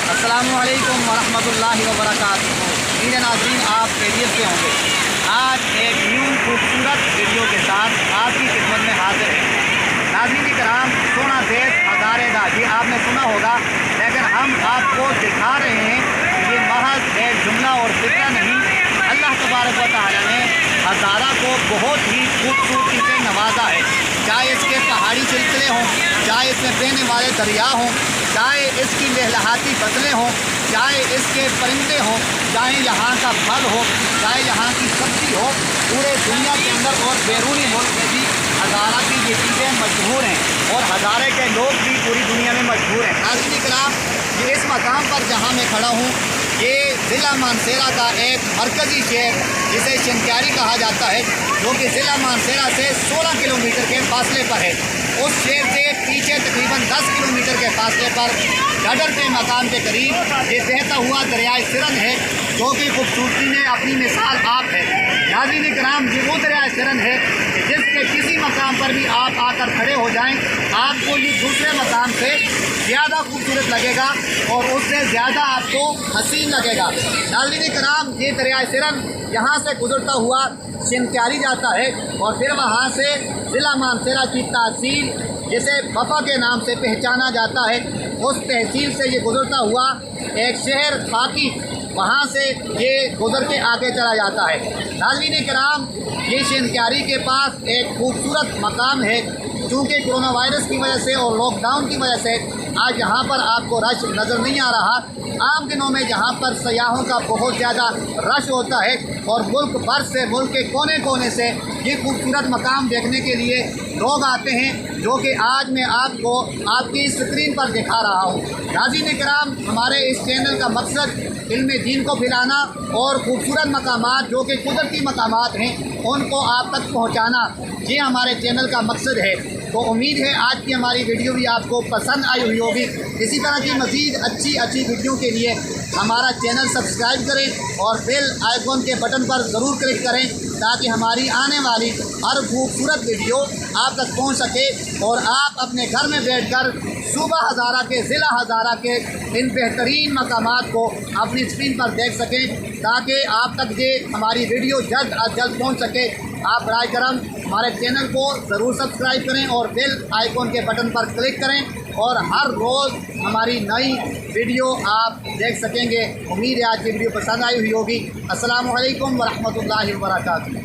अस्सलामुअलैकुम वरहमतुल्लाहि वबरकातुहू। मेरे नाज़रीन, आप खैरियत से होंगे। आज एक न्यू खूबसूरत वीडियो के साथ आपकी खिदमत में हाजिर है। नाज़रीन इकराम, सोना देश हज़ारे दा, ये आपने सुना होगा, लेकिन हम आपको दिखा रहे हैं ये महज एक जुमला और फिक्र नहीं। अल्लाह तबारक व तआला ने हज़ारा को बहुत ही खूबसूरती से नवाजा है। चाहे इसके पहाड़ी सिलसिले हों, चाहे इसमें बहने वाले दरिया हों, चाहे इसकी लहलहाती फसलें हों, चाहे इसके परिंदे हों, चाहे यहाँ का फल हो, चाहे यहाँ की सब्ज़ी हो, पूरे दुनिया के अंदर और बैरूनी मुल्क में भी हज़ारा की ये चीज़ें मशहूर हैं और हज़ारे के लोग भी पूरी दुनिया में मशहूर हैं। नाज़रीन इकराम, ये इस मकाम पर जहाँ मैं खड़ा हूँ, ये ज़िला मानसेरा का एक मरकज़ी शहर जिसे शिनक्यारी कहा जाता है, जो कि ज़िला मानसेरा से 16 किलोमीटर के फासले पर है। उस शहर से पीछे तकरीबन 10 किलोमीटर के फासले पर गडर के मकाम के करीब ये बहता हुआ दरियाए सिरन है, जो कि खूबसूरती में अपनी मिसाल आप है। नाज़रीन इकराम, ये वो दरियाए सिरन है जिसके किसी मकाम पर भी आप आकर खड़े हो जाएं, आपको ये दूसरे मकाम से ज़्यादा खूबसूरत लगेगा और उससे ज़्यादा आपको हसीन लगेगा। नाज़रीन इकराम, ये दरियाए सिरन यहाँ से गुजरता हुआ शिनक्यारी जाता है और फिर वहाँ से ज़िला मानसेरा की तहसील, जिसे बफा के नाम से पहचाना जाता है, उस तहसील से ये गुजरता हुआ एक शहर चौकी, वहाँ से ये गुजर के आगे चला जाता है। नाज़रीन इकराम, ये शिनक्यारी के पास एक खूबसूरत मकाम है। चूँकि कोरोना वायरस की वजह से और लॉकडाउन की वजह से आज यहाँ पर आपको रश नज़र नहीं आ रहा। आम दिनों में यहाँ पर सयाहों का बहुत ज़्यादा रश होता है और मुल्क भर से, मुल्क के कोने कोने से ये खूबसूरत मकाम देखने के लिए लोग आते हैं, जो कि आज मैं आपको आपकी स्क्रीन पर दिखा रहा हूँ। नाज़रीन इकराम, हमारे इस चैनल का मकसद इल्म दीन को फैलाना और खूबसूरत मकामात जो कि कुदरती मकामात हैं उनको आप तक पहुँचाना, ये हमारे चैनल का मकसद है। तो उम्मीद है आज की हमारी वीडियो भी आपको पसंद आई हुई होगी। इसी तरह की मज़ीद अच्छी वीडियो के लिए हमारा चैनल सब्सक्राइब करें और बेल आइकॉन के बटन पर ज़रूर क्लिक करें, ताकि हमारी आने वाली हर खूबसूरत वीडियो आप तक पहुंच सके और आप अपने घर में बैठकर सूबा हज़ारा के, ज़िला हज़ारा के इन बेहतरीन मकामात को अपनी स्क्रीन पर देख सकें, ताकि आप तक ये हमारी वीडियो जल्द अज जल्द पहुँच सके। आप बराए करम हमारे चैनल को ज़रूर सब्सक्राइब करें और बेल आइकॉन के बटन पर क्लिक करें और हर रोज़ हमारी नई वीडियो आप देख सकेंगे। उम्मीद है आज की वीडियो पसंद आई हुई होगी। अस्सलामु अलैकुम वरहमतुल्लाहि वबरकातुहू।